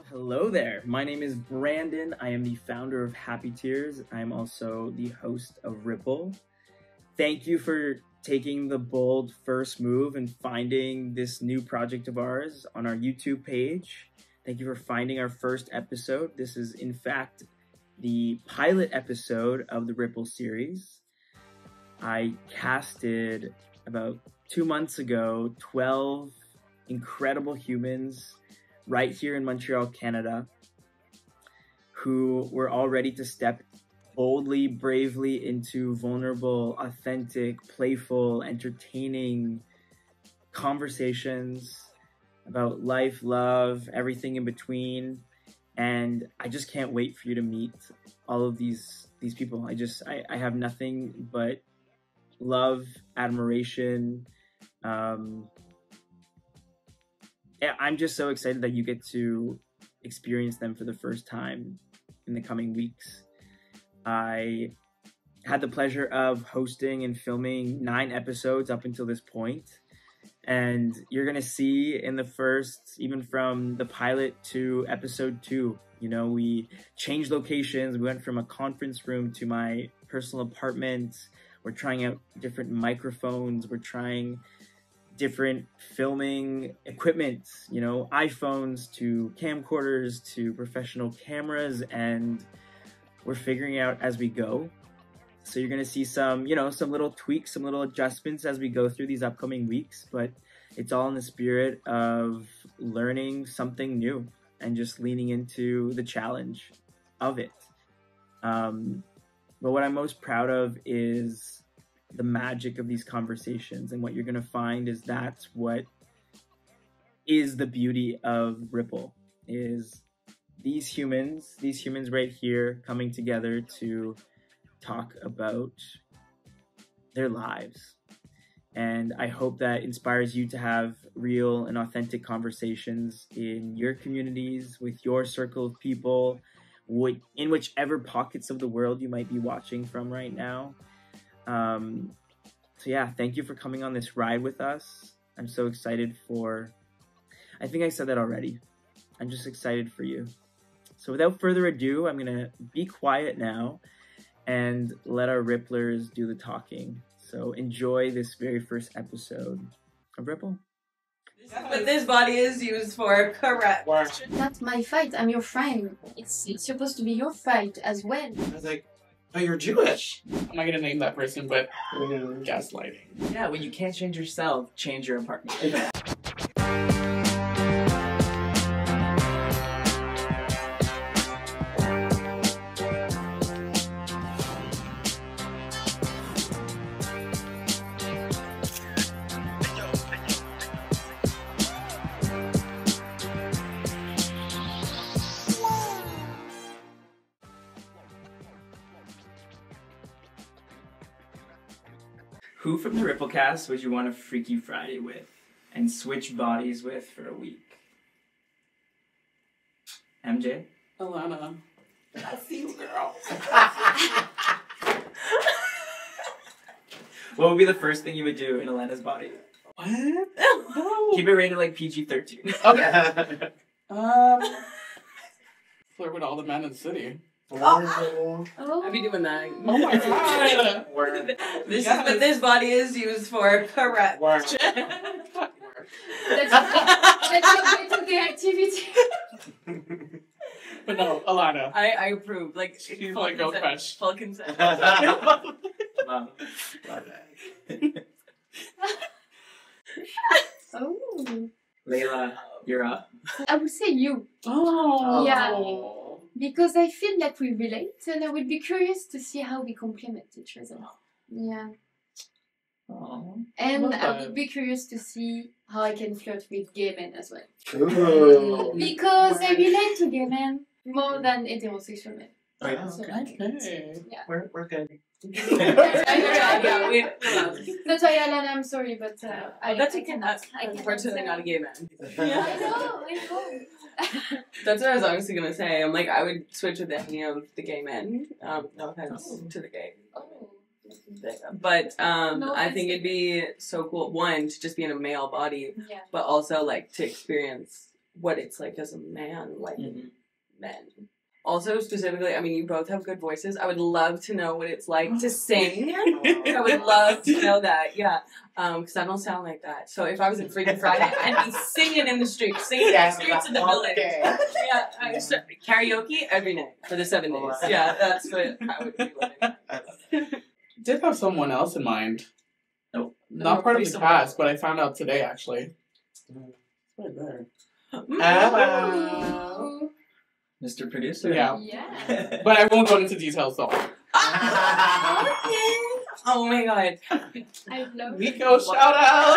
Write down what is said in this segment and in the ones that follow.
Hello there. My name is Brandon. I am the founder of Happy Tears. I'm also the host of Ripple. Thank you for taking the bold first move and finding this new project of ours on our YouTube page. Thank you for finding our first episode. This is, in fact, the pilot episode of the Ripple series. I casted about 2 months ago 12 incredible humans right here in Montreal, Canada, who were all ready to step boldly, bravely into vulnerable, authentic, playful, entertaining conversations about life, love, everything in between. And I just can't wait for you to meet all of these people. I have nothing but love, admiration. I'm just so excited that you get to experience them for the first time in the coming weeks. I had the pleasure of hosting and filming 9 episodes up until this point. And you're going to see in the first, even from the pilot to episode 2, you know, we changed locations. We went from a conference room to my personal apartment. We're trying out different microphones. We're trying different filming equipment, you know, iPhones to camcorders to professional cameras, and we're figuring out as we go. So you're gonna see some, you know, some little tweaks, some little adjustments as we go through these upcoming weeks, but it's all in the spirit of learning something new and just leaning into the challenge of it. But what I'm most proud of is the magic of these conversations, and what you're going to find is that's what is the beauty of Ripple, is these humans right here coming together to talk about their lives. And I hope that inspires you to have real and authentic conversations in your communities, with your circle of people, in whichever pockets of the world you might be watching from right now. So yeah, thank you for coming on this ride with us. I'm so excited I think I said that already. I'm just excited for you. So without further ado, I'm gonna be quiet now and let our Ripplers do the talking. So enjoy this very first episode of Ripple. But this body is used for, correct. Not my fight, I'm your friend. It's supposed to be your fight as well. I was like, oh, you're Jewish. I'm not gonna name that person, but gaslighting. Yeah, when you can't change yourself, change your apartment. Who from the Ripplecast would you want a Freaky Friday with and switch bodies with for a week? MJ? Alanna. I see you, girl. What would be the first thing you would do in Alanna's body? What? No. Keep it rated like PG-13. Okay. Flirt with all the men in the city. Oh. I'd be doing that. Oh my god. This is what this body is used for, correct. That's your day-to-day activity. But no, Alanna. I approve. Like, She's like girl crush. Full consent. Wow. Oh. Leïla, you're up. I would say you. Oh. Yeah. Because I feel like we relate, and I would be curious to see how we complement each other. Yeah. Aww. And I would be curious to see how I can flirt with gay men as well. Ooh. Because I relate to gay men more than heterosexual men. Oh, yeah. So, Okay. yeah. We're good. Yeah, That's why, Alanna, I'm sorry, but that's a kid. That's unfortunately not a gay man. I know. That's what I was honestly gonna say. I'm like, I would switch with any of the gay men. No offense to the gay. Oh. But No, I think it'd be so cool, one, to just be in a male body, Yeah. but also like to experience what it's like as a man, like men. Also, specifically, I mean, you both have good voices. I would love to know what it's like to sing. I would love to know that, yeah. Because I don't sound like that. So if I was in Freaky Friday, I'd be singing in the streets, singing in the streets of the village. Yeah, karaoke every night for the 7 days. Yeah, that's what I would be living. Did have someone else in mind. Nope. Not part of the cast, but I found out today, actually. Right there. Hello. Mr. Producer. Yeah. But I won't go into details, though. Oh my god. I love Nico, shout out!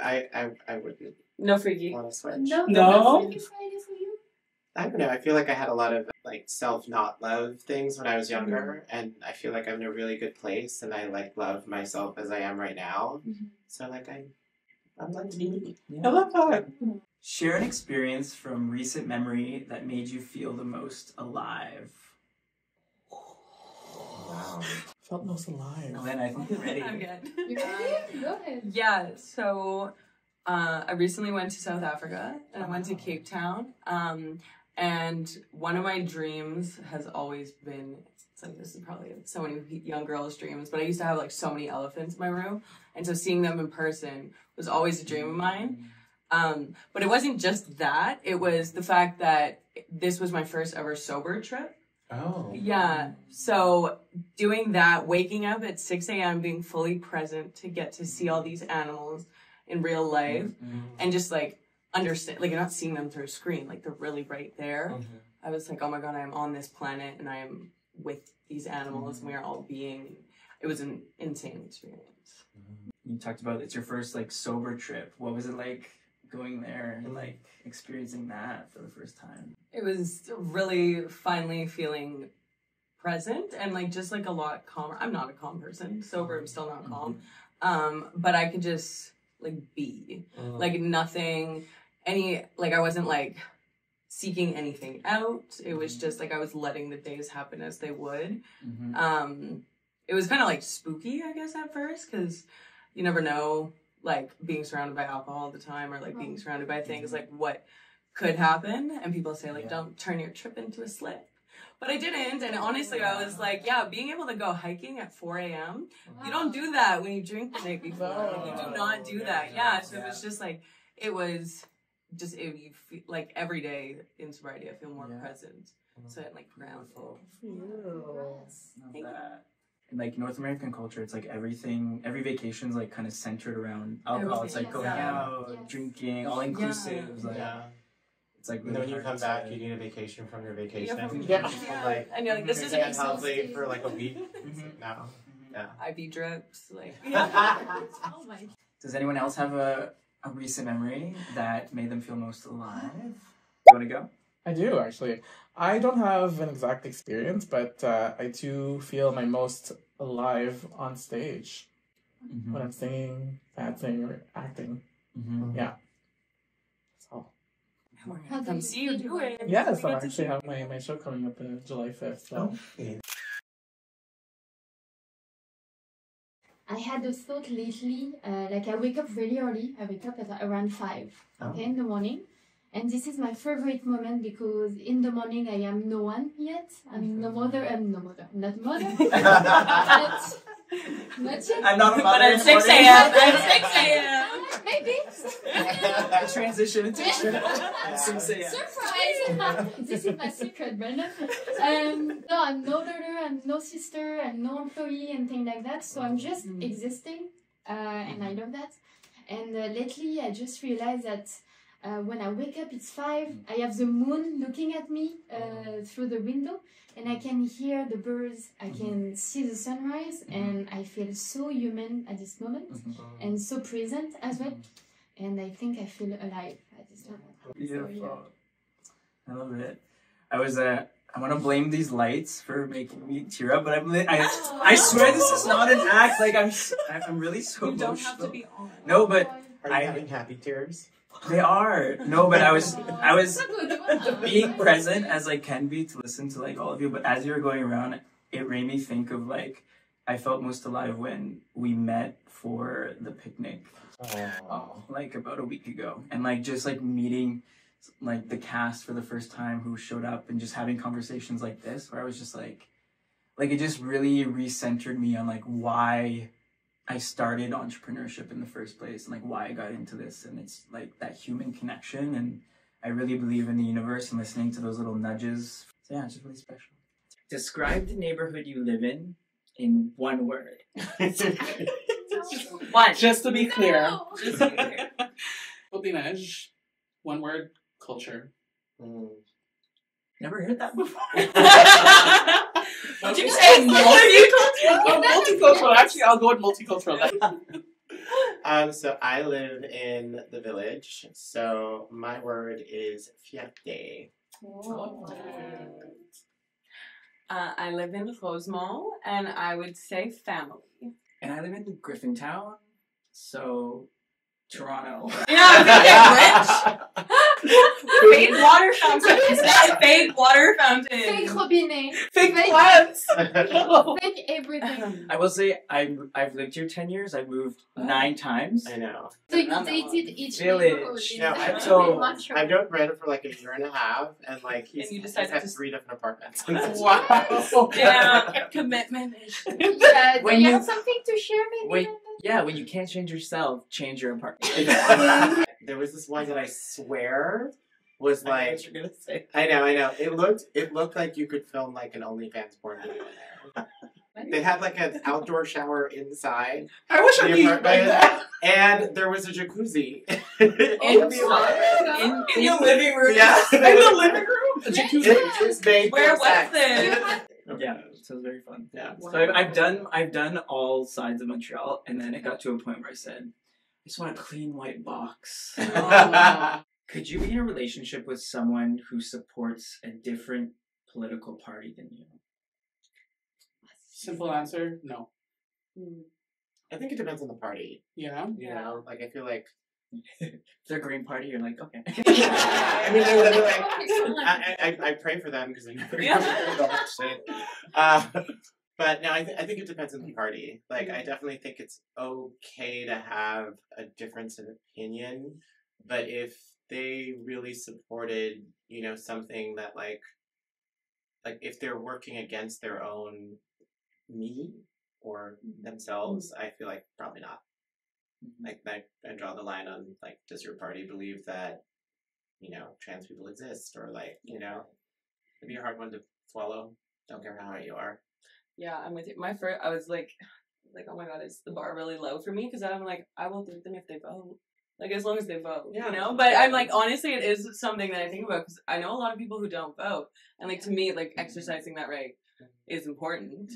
I wouldn't No freaky. want to switch. No? Freaky Friday for you? I don't know. I feel like I had a lot of like self-not-love things when I was younger, and I feel like I'm in a really good place, and I like love myself as I am right now. So like I'm like me. Yeah. I love that. Share an experience from recent memory that made you feel the most alive. Wow. Felt most alive. Alanna, I think you're ready. I'm good. You ready? Go ahead. Yeah, so I recently went to South Africa and I went to Cape Town. And one of my dreams has always been, it's like this is probably so many young girls' dreams, but I used to have like so many elephants in my room. And so seeing them in person was always a dream of mine. But it wasn't just that, it was the fact that this was my first ever sober trip. Oh. Yeah, so doing that, waking up at 6 a.m., being fully present to get to see all these animals in real life and just like understand, like you're not seeing them through a screen, like they're really right there. I was like, oh my god, I am on this planet and I am with these animals and we are all being, it was an insane experience. You talked about it's your first like sober trip. What was it like going there and like experiencing that for the first time? It was really finally feeling present and like just like a lot calmer. I'm not a calm person. Sober, I'm still not calm. But I could just like be like nothing, like I wasn't like seeking anything out. It was just like I was letting the days happen as they would. It was kind of like spooky, I guess, at first, because you never know, like being surrounded by alcohol all the time or like being surrounded by things, like what could happen. And people say like, don't turn your trip into a slip. But I didn't. And honestly, I was like, yeah, being able to go hiking at 4 a.m. You don't do that when you drink the night before. Like, you do not do that. Yeah. So it was just like, it was just, you feel, like every day in sobriety, I feel more present. So it like grounded. Thank you. In like North American culture, it's like everything, every vacation's like kind of centered around alcohol. It's like going out, drinking, all inclusive. Like, it's like And then when you come back, you need a vacation from your vacation. Like, and you're like, this is unhealthy for like a week. No. Yeah. IV drips, like. Oh my. Does anyone else have a recent memory that made them feel most alive? You want to go? I do, actually. I don't have an exact experience, but I do feel my most alive on stage when I'm singing, dancing, or acting. Yeah. That's all. Come see you do it. Yeah, so I actually have my show coming up July 5th. So. I had a thought lately, like I wake up really early. I wake up at around 5 in the morning. And this is my favorite moment because in the morning I am no one yet. I'm not mother. Not yet. I'm not a mother. But at 6 a.m. At 6 a.m. Maybe. Transition into 6 a.m. Surprise! This is my secret, Brenda. No, I'm no daughter, I'm no sister, I'm no employee and things like that. So I'm just existing, and I love that. And lately I just realized that when I wake up, it's 5. I have the moon looking at me through the window, and I can hear the birds. I can see the sunrise, and I feel so human at this moment, and so present as well. And I think I feel alive at this moment. Beautiful. So, I love it. I want to blame these lights for making me tear up, but I swear this is not an act. Like I'm really so You emotional. don't have to be on. No, but Are you having happy tears? they are. No, but I was being present as I can be to listen to like all of you. But as you were going around, it made me think of like I felt most alive when we met for the picnic, like about a week ago, and like just like meeting like the cast for the first time who showed up and just having conversations like this, where I was just like it just really recentered me on like why I started entrepreneurship in the first place and like why I got into this, and it's like that human connection, and I really believe in the universe and listening to those little nudges. So yeah, it's just really special. Describe the neighborhood you live in one word. One. Just to be clear. No. Copinage. One word. Culture. Never heard that before. Did you say multicultural? Multicultural. Actually, I'll go with multicultural. So I live in the village. So my word is fierté. I live in Rosemont, and I would say family. And I live in Griffintown, so Toronto. Yeah, we get rich. Fake water fountain. Is that fake water fountain? Fake robinet. Fake Fake- plants. Fake everything. I will say I've lived here 10 years. I've moved 9 times. I know. So you dated each Village. neighborhood in No, the- so- in Montreal. I've known Brandon for like a year and a half, and like And you he's decided had to 3 different apartments. Wow. Yeah, commitment. Yeah, do When you you- have something to share maybe? Wait. Brandon? Yeah, when you can't change yourself, change your apartment. There was this one that I swear was I know like what you're gonna say. I know. It looked like you could film like an OnlyFans porn video in there. They had like an outdoor shower inside I wish I the could like apartment, that. and there was a jacuzzi In the apartment. in your living room. Yeah, In the living room? A jacuzzi. It just made Where no was sense. this? Yeah, so it was very fun. Yeah. So I've done all sides of Montreal, and then it got to a point where I said, I just want a clean white box. Could you be in a relationship with someone who supports a different political party than you? Simple answer, no. I think it depends on the party. Yeah. You know, like I feel like If they're Green Party, you're like, okay. I mean, I pray for them because I never but no, I think it depends on the party. Like, I definitely think it's okay to have a difference in opinion, but if they really supported, you know, something that like if they're working against their own need or themselves, I feel like probably not. Like, I draw the line on, like, does your party believe that, you know, trans people exist? Or, like, you know, it'd be a hard one to swallow. Don't care how high you are. Yeah, I'm with you. My first, I was like, oh my god, is the bar really low for me? Because I'm like, I will date them if they vote. Like, as long as they vote, Yeah. you know? But I'm like, honestly, it is something that I think about because I know a lot of people who don't vote. And, like, to me, like, exercising that right is important.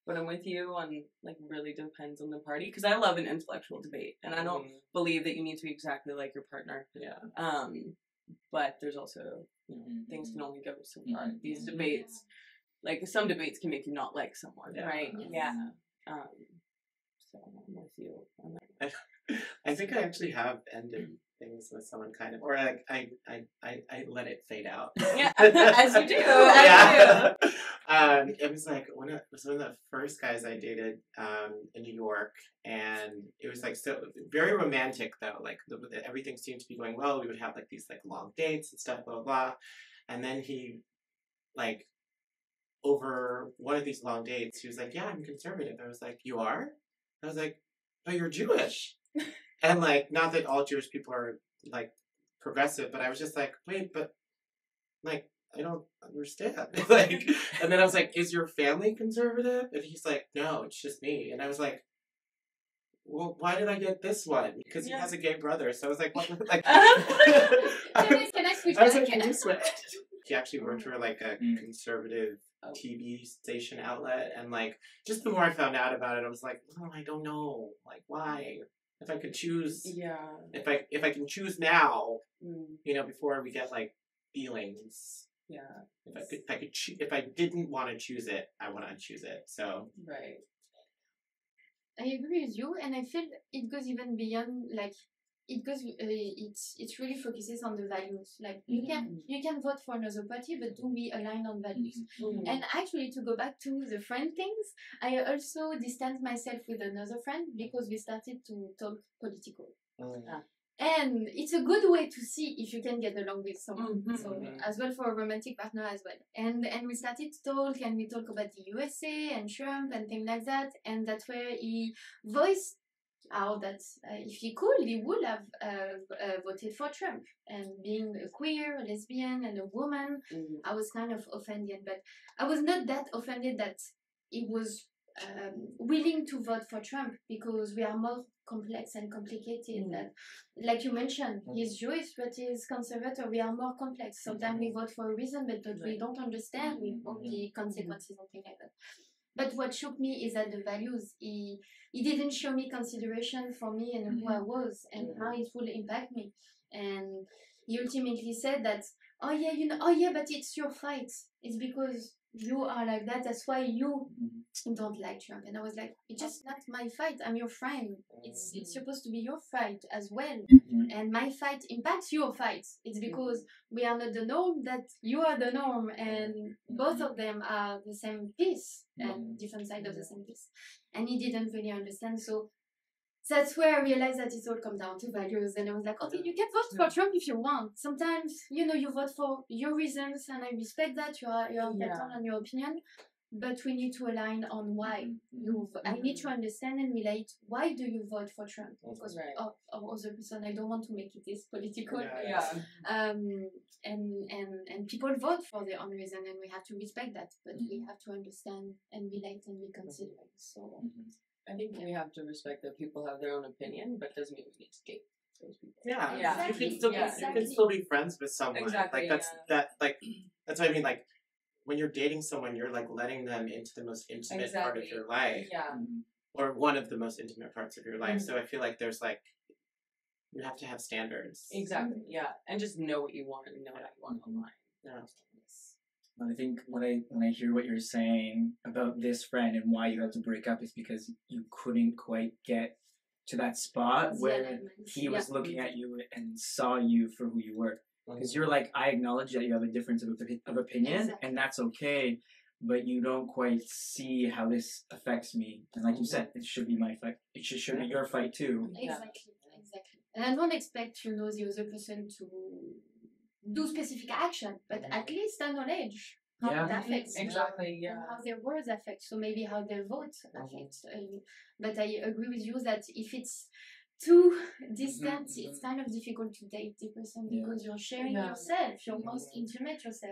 But I'm with you on, like, really depends on the party. Because I love an intellectual debate. And I don't believe that you need to be exactly like your partner. Yeah. But there's also, you know, things can only go so far. These debates, like, some debates can make you not like someone, right? Yeah. So I'm with you on that. I think I actually have ended things with someone kind of, or like I let it fade out. Yeah, as you do. It was like one of the first guys I dated in New York, and it was like so very romantic though. Like everything seemed to be going well. We would have like these like long dates and stuff, blah blah blah. And then he, like, over one of these long dates, he was like, "Yeah, I'm conservative." I was like, "You are?" I was like, "But you're Jewish." And, like, not that all Jewish people are, like, progressive, but I was just like, wait, but, like, I don't understand. Like, and then I was like, is your family conservative? And he's like, no, it's just me. And I was like, well, why did I get this one? Because he has a gay brother. So I was like, what? Like, Can I switch I was back? like, can you switch? He actually worked for, like, a conservative TV station outlet, and, like, just the more I found out about it, I was like, oh, I don't know. Like, why? If I could choose, if I can choose now, you know, before we get like feelings. Yeah. If I didn't want to choose it, I want to choose it. So. Right. I agree with you, and I feel it goes even beyond like it goes. It really focuses on the values. Like you can vote for another party, but do we align on values? And actually, to go back to the friend things, I also distanced myself with another friend because we started to talk political. And it's a good way to see if you can get along with someone. So as well for a romantic partner as well. And we started to talk, and we talk about the USA and Trump and things like that. And that's where he voiced out that if he could, he would have voted for Trump. And being a queer, a lesbian, and a woman, I was kind of offended. But I was not that offended that he was willing to vote for Trump, because we are more complex and complicated. That, like you mentioned, he's Jewish but he's conservative. We are more complex. Sometimes we vote for a reason, but we don't understand the consequences and things like that. But what shocked me is that the values, he didn't show me consideration for me and who I was and how it would impact me. And he ultimately said that, oh yeah, but it's your fight. It's because you are like that. That's why you don't like Trump. And I was like, it's just not my fight. I'm your friend. It's supposed to be your fight as well. And my fight impacts your fight. It's because we are not the norm that you are the norm. And both of them are the same piece and different sides of the same piece. And he didn't really understand. So that's where I realized that it all comes down to values. And I was like, okay, you can vote for Trump if you want. Sometimes, you vote for your reasons, and I respect that. You're entitled on your opinion. But we need to align on why I need to understand and relate. Why do you vote for Trump? Because of other person, I don't want to make it this political. And people vote for their own reason, and we have to respect that. But we have to understand and relate and be considerate. So. I think we have to respect that people have their own opinion, but doesn't mean we need to date those people. Exactly. You can still be friends with someone. Exactly. Like that's what I mean. Like when you're dating someone, you're like letting them into the most intimate part of your life. Or one of the most intimate parts of your life. So I feel like there's like you have to have standards. Exactly. Yeah. And just know what you want and know what you want online. I think when I hear what you're saying about this friend and why you had to break up is because you couldn't quite get to that spot where he was looking at you and saw you for who you were. Because you're like, I acknowledge that you have a difference of opinion, and that's okay, but you don't quite see how this affects me. And like you said, it should be my fight. It should be your fight too. Exactly. And I don't expect the other person to do specific action, but at least acknowledge how it affects and how their words affect. So maybe how their vote affects you. But I agree with you that if it's too distant, it's kind of difficult to date the person because you're sharing yourself, your most intimate self,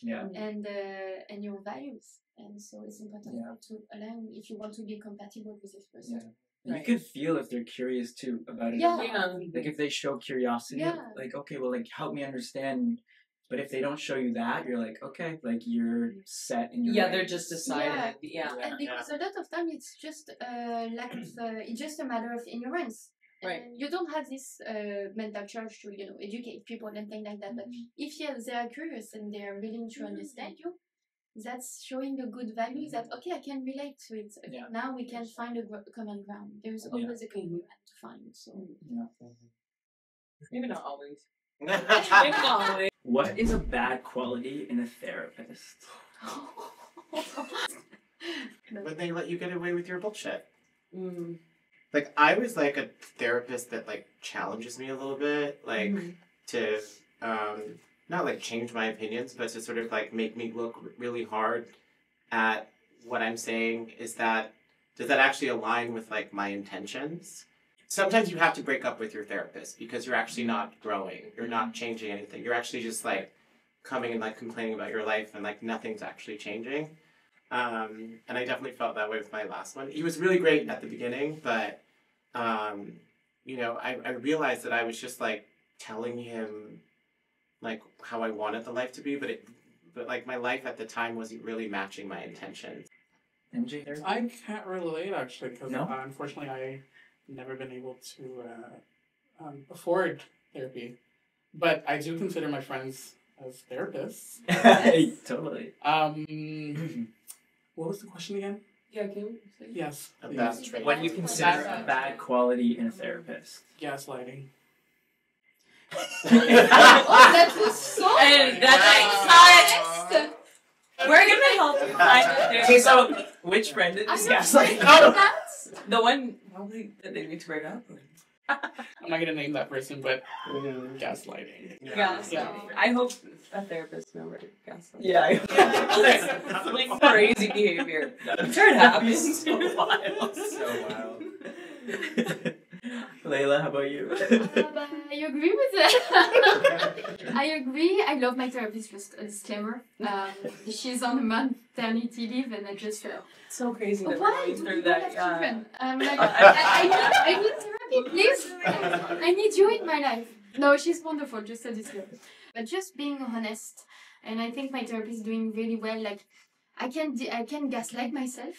and your values. And so it's important to align if you want to be compatible with this person. You can feel if they're curious too about it. Like if they show curiosity, like, okay, well, like help me understand. But if they don't show you that, you're like, okay, like you're set in your they're just decided. And because a lot of time it's just it's just a matter of ignorance. Right. And you don't have this mental charge to educate people and things like that. But if they are curious and they are willing to understand you, that's showing the good values that okay, I can relate to it. Now we can find a common ground. There's always a common ground to find. So maybe not always. What is a bad quality in a therapist? When they let you get away with your bullshit. Like I was like a therapist that like challenges me a little bit, like to not like change my opinions, but to sort of like make me look really hard at what I'm saying. Does that actually align with like my intentions? Sometimes you have to break up with your therapist because you're actually not growing. You're not changing anything. You're actually just like coming and like complaining about your life and like nothing's actually changing. And I definitely felt that way with my last one. He was really great at the beginning, but I realized that I was just like telling him like how I wanted the life to be, but like my life at the time wasn't really matching my intentions. MJ, I can't relate actually because unfortunately I never been able to afford therapy, but I do consider my friends as therapists. Totally. What was the question again? Yeah, can you say? Yes. A please. bad trait. What do you consider a bad quality in a therapist? Gaslighting. Oh, that was so. And that's honest. We're gonna help you find it. Okay, so which friend is I this don't gaslighting? know that. The one probably that they need to break up. I'm not gonna name that person, but gaslighting. Yeah. Yeah. I hope a therapist never gaslights. Yeah. Like crazy behavior. I'm sure it happens. So wild. So wild. Leïla, how about you? But I agree with that. I agree. I love my therapist. Just a disclaimer. She's on a maternity leave, and I just. So crazy that we're Why going do through you that. have Yeah. children? Like, I need therapy, please. I need you in my life. No, she's wonderful. Just a disclaimer. But just being honest, and I think my therapist is doing really well. Like, I can gaslight myself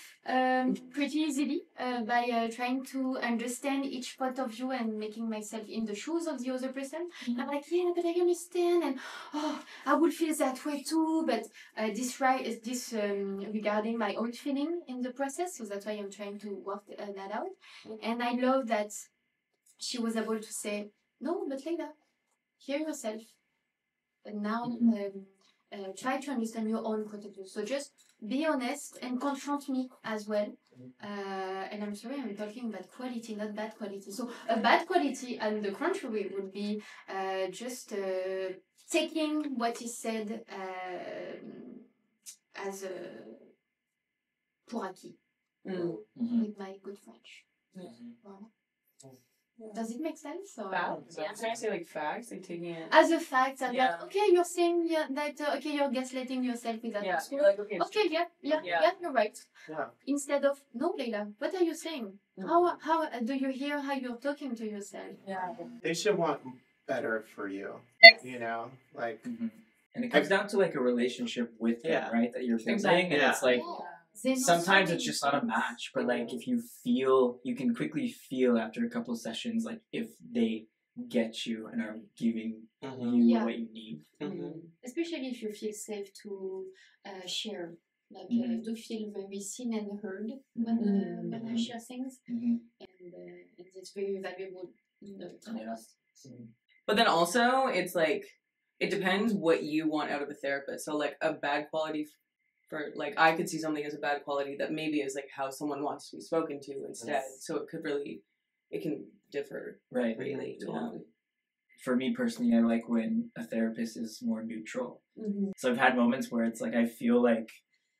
pretty easily by trying to understand each point of view and making myself in the shoes of the other person. I'm like, yeah, but I understand, and I would feel that way too. But this regarding my own feeling in the process, so that's why I'm trying to work that out. And I love that she was able to say, no, but Leïla, hear yourself, and now try to understand your own point of view. So just be honest and confront me as well. And I'm sorry, I'm talking about quality, not bad quality. So a bad quality, on the contrary, would be just taking what is said as a pour acquis with my good French. Voilà. Does it make sense? Or? Facts. I was trying to say like facts, like taking it. As a fact, that Yeah. okay, you're saying that okay, you're gaslighting yourself with that Yeah. person. You're like, okay. Okay, yeah, you're right. Yeah. Instead of no, Leïla, what are you saying? How do you hear how you're talking to yourself? Yeah. They should want better for you. You know, like And it comes down to like a relationship with them, Yeah. right? That you're building, Exactly. and it's like They know sometimes so it's many just not a things. match. But like if you can quickly feel after a couple of sessions, like if they get you and are giving you Yeah. what you need. Especially if you feel safe to share. Like do feel very seen and heard when I share things, and it's very valuable in the trust. But then also, it's like, it depends what you want out of a therapist. So, like, a bad quality for, like, I could see something as a bad quality that maybe is, like, how someone wants to be spoken to instead. So it could really, it can differ Right. greatly. Totally. For me personally, I like when a therapist is more neutral. So I've had moments where it's like, I feel like,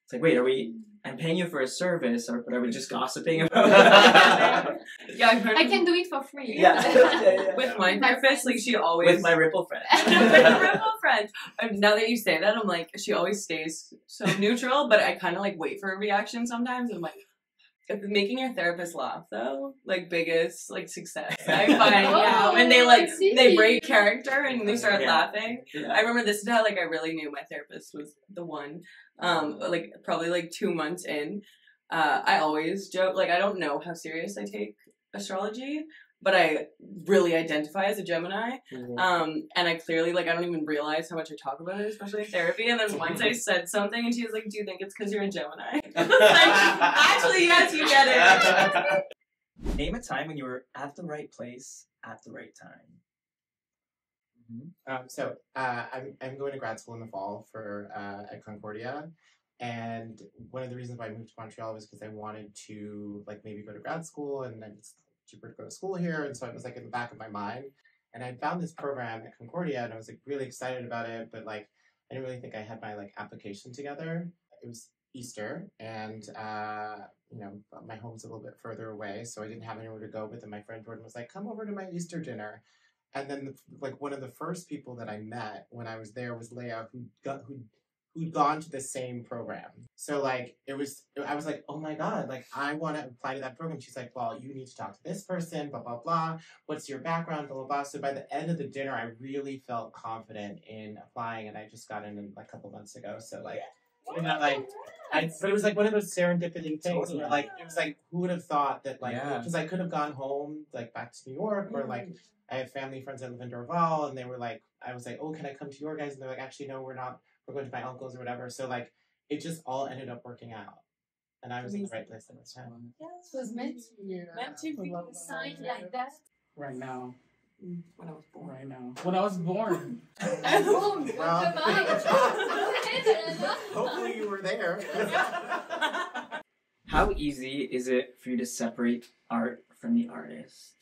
it's like, wait, I'm paying you for a service, but are we just gossiping about it? Yeah, I've heard I can do it for free. Yeah. with my therapist, like, she always... With my Ripple friend. With my Ripple friend. Now that you say that, I'm like, she always stays so neutral, but I kind of, like, wait for a reaction sometimes. I'm like, if making your therapist laugh, though, like, biggest, like, success. I find, when they, like, they break character and they start laughing. Yeah. I remember this is how, like, I really knew my therapist was the one. Like, probably, like, 2 months in. I always joke, like, I don't know how serious I take astrology, but I really identify as a Gemini. And I clearly, like, I don't even realize how much I talk about it, especially in therapy. And then once I said something, and she was like, do you think it's because you're a Gemini? I was like, actually, yes, you get it. Name a time when you were at the right place at the right time. I'm going to grad school in the fall for at Concordia, and one of the reasons why I moved to Montreal was because I wanted to like maybe go to grad school, and then it's cheaper to go to school here, and so it was like in the back of my mind. And I found this program at Concordia, and I was like really excited about it, but like I didn't really think I had my like application together. It was Easter, and my home's a little bit further away, so I didn't have anywhere to go. But then my friend Jordan was like, "Come over to my Easter dinner." And then, one of the first people that I met when I was there was Leia, who'd gone to the same program. So, I was like, oh my God, like, I want to apply to that program. She's like, well, you need to talk to this person, blah, blah, blah. What's your background, blah, blah, blah. So by the end of the dinner, I really felt confident in applying, and I just got in a couple months ago. So, but it was like one of those serendipity things where, it was like, who would have thought that, because I could have gone home, back to New York, or, I have family friends that live in Dorval, and they were like, I was like, oh, can I come to your guys? And they're like, actually, no, we're not. We're going to my uncle's or whatever. So, it just all ended up working out. And I was in the right place at this time. Yes, was meant to be signed like that. Right now. When I was born. Right now. When I was born. Boom! Well, Goodbye. hopefully you were there. How easy is it for you to separate art from the artist?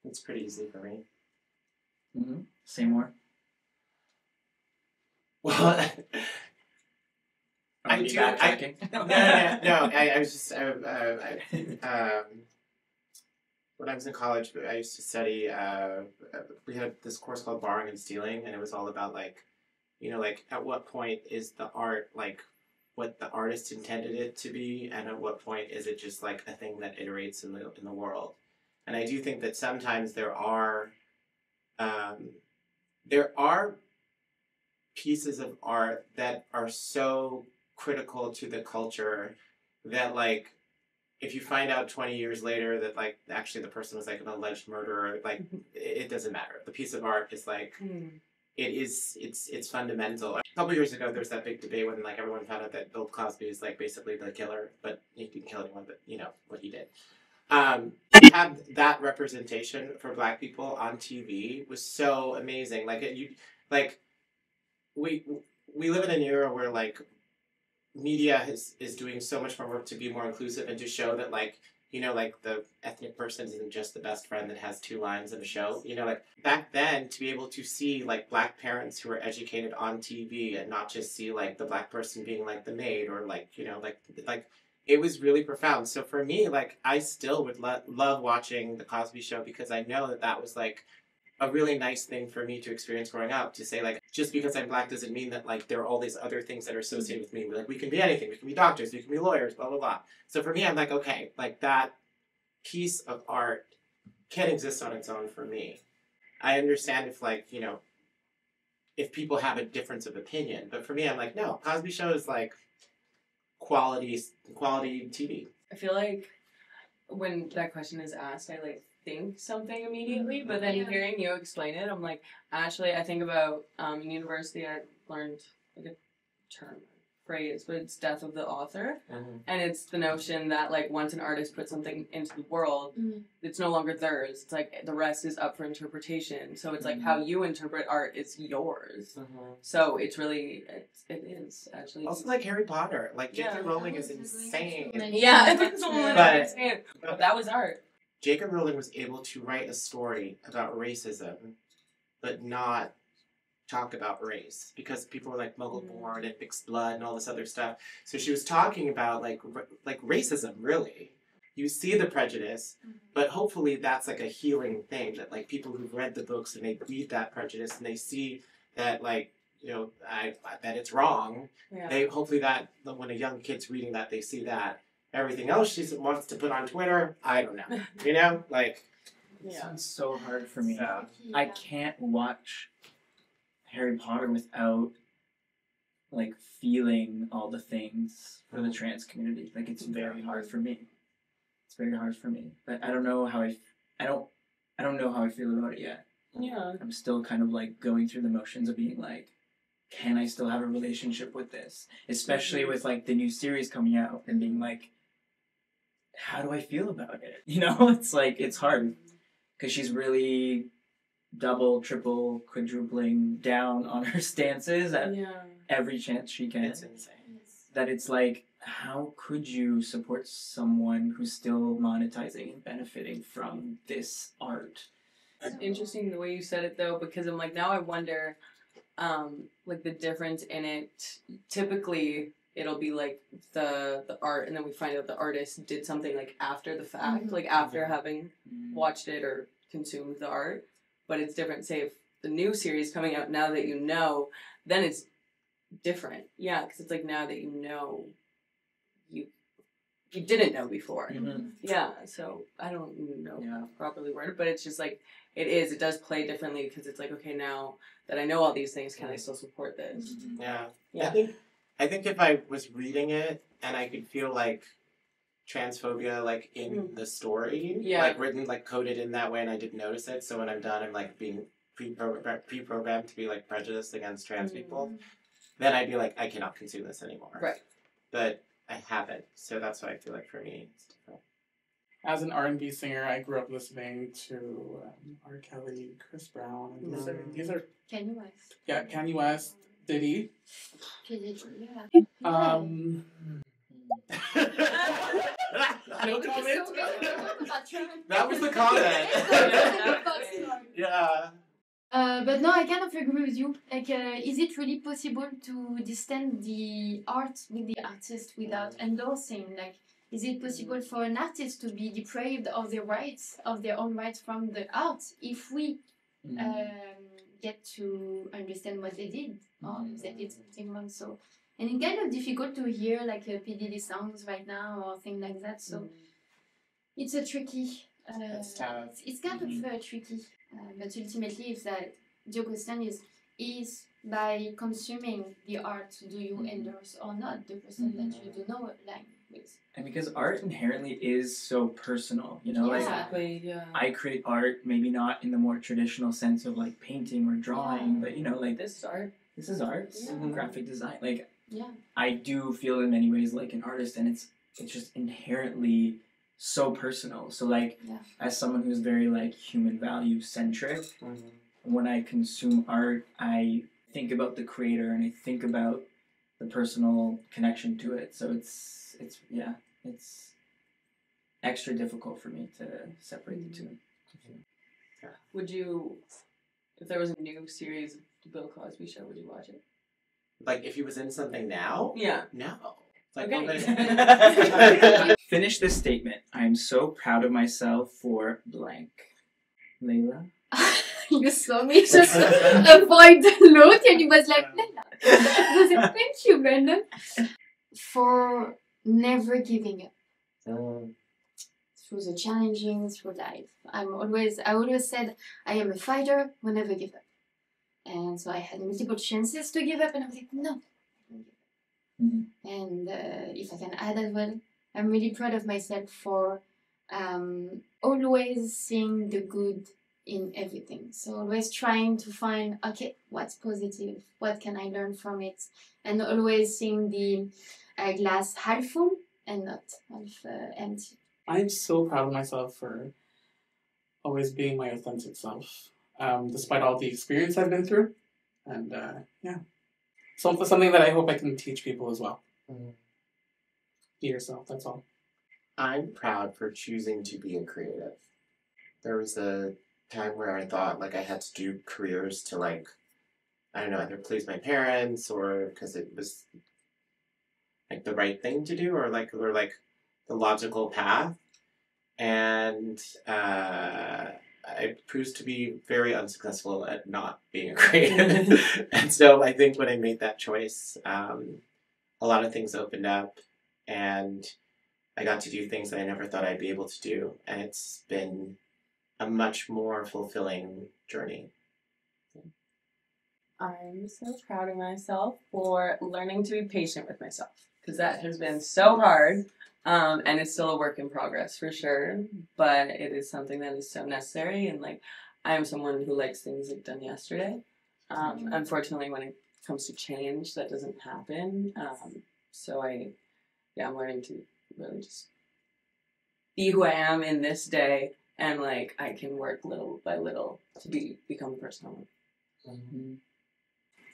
It's pretty easy for me. Mm-hmm. Say more. Well, Are we backtracking? no. I was just when I was in college, I used to study. We had this course called Borrowing and Stealing, and it was all about like, like at what point is the art like what the artist intended it to be, and at what point is it just like a thing that iterates in the world. And I do think that sometimes there are pieces of art that are so critical to the culture that like if you find out 20 years later that like actually the person was like an alleged murderer, like it doesn't matter. The piece of art is like it's fundamental. A couple years ago there's that big debate when like everyone found out that Bill Cosby is like basically the killer, but he didn't kill anyone, but what he did. Have that representation for Black people on TV was so amazing. We live in an era where like media is doing so much more work to be more inclusive and to show that like like the ethnic person isn't just the best friend that has 2 lines in a show. Like back then to be able to see like Black parents who are educated on TV and not just see like the Black person being like the maid or like like it was really profound. So for me, like I still would love watching the Cosby Show because I know that was like a really nice thing for me to experience growing up, to say like just because I'm Black doesn't mean that like there are all these other things that are associated with me. Like we can be anything, we can be doctors, we can be lawyers, blah blah blah. So for me, I'm like, okay, like that piece of art can exist on its own for me. I understand if like if people have a difference of opinion, but for me, I'm like, no, Cosby Show is like quality TV. I feel like when that question is asked, I like think something immediately, but then hearing you explain it, I'm like, actually, I think about in university, I learned like a phrase, but it's death of the author, and it's the notion that like once an artist puts something into the world, it's no longer theirs. It's like the rest is up for interpretation. So it's like how you interpret art is yours. So it's really it is actually also like Harry Potter. Like J.K. Rowling is insane. Yeah, but that was art. J.K. Rowling was able to write a story about racism, but not talk about race because people were like Muggle-born and mixed blood and all this other stuff. So she was talking about like racism. Really, you see the prejudice, but hopefully that's like a healing thing that like people who've read the books and they read that prejudice and they see that like that it's wrong. They hopefully that when a young kid's reading that they see that. Everything else she wants to put on Twitter, I don't know. Like it sounds so hard for me. I can't watch Harry Potter without like feeling all the things for the trans community. Like it's very hard for me. It's very hard for me. But I don't know how I don't know how I feel about it yet. Yeah. I'm still kind of like going through the motions of being like, can I still have a relationship with this? Especially with like the new series coming out and being like, how do I feel about it? It's like, it's hard because she's really double, triple, quadrupling down on her stances at every chance she can. It's insane. That it's like, how could you support someone who's still monetizing and benefiting from this art? It's interesting the way you said it though, because I'm like, now I wonder like the difference in it. Typically it'll be like the art, and then we find out the artist did something like after the fact, like after having watched it or consumed the art. But it's different, say if the new series coming out now that then it's different. Yeah, because it's like now that you didn't know before. Yeah, so I don't know how to properly word it, but it's just like it does play differently because it's like, okay, now that I know all these things, can I still support this? Yeah. I think if I was reading it and I could feel like transphobia like in the story, like written, like coded in that way, and I didn't notice it, so when I'm done I'm like being pre-programmed to be like prejudiced against trans people, then I'd be like, I cannot consume this anymore. Right. but I haven't. So that's why I feel like for me it's different. As an R&B singer, I grew up listening to R. Kelly, Chris Brown. And these are Kanye West. yeah, Kanye West, Diddy. Yeah. No comment. That was the comment. Yeah. But no, I kind of agree with you. Like, is it really possible to distance the art with the artist without endorsing? Like, is it possible for an artist to be deprived of their rights, of their own rights from the art, if we get to understand what they did or they did something wrong? So, and it's kind of difficult to hear like P. Diddy songs right now or things like that. So, it's a tricky. It's tough. It's kind of tricky. But ultimately, if the question is by consuming the art, do you endorse or not the person that you do not like with? And because art inherently is so personal, you know, like Exactly, yeah. I create art, maybe not in the more traditional sense of like painting or drawing, but you know, like This is art. this is art, graphic design. Like Yeah. I do feel in many ways like an artist, and it's just inherently so personal. So like as someone who's very like human value centric, when I consume art, I think about the creator and I think about the personal connection to it. So it's extra difficult for me to separate the two. Would you, if there was a new series of the Bill Cosby Show, would you watch it? Like if he was in something now? Yeah. No. Like, Okay. Finish this statement. I am so proud of myself for blank. Leïla? You saw me just avoid the look and he was like, Leïla. I was like, thank you, Brandon. For never giving up. Through the challenging, through life. I always said, I am a fighter, will never give up. And so I had multiple chances to give up and I was like, no, I don't give up. And if I can add as well, I'm really proud of myself for always seeing the good in everything. So always trying to find, okay, what's positive? What can I learn from it? And always seeing the glass half full and not half empty. I'm so proud of myself for always being my authentic self, despite all the experience I've been through. And so something that I hope I can teach people as well. Be yourself, that's all. I'm proud for choosing to be a creative. There was a time where I thought like I had to do careers to like, I don't know, either please my parents or because it was like the right thing to do or like the logical path. And I proved to be very unsuccessful at not being a creative. And so I think when I made that choice, a lot of things opened up and I got to do things that I never thought I'd be able to do. And it's been a much more fulfilling journey. I'm so proud of myself for learning to be patient with myself because that has been so hard. And it's still a work in progress for sure, but it is something that is so necessary. And like, I am someone who likes things like done yesterday. Unfortunately, when it comes to change, that doesn't happen. So I'm learning to really just be who I am in this day, and like I can work little by little to become the person I want.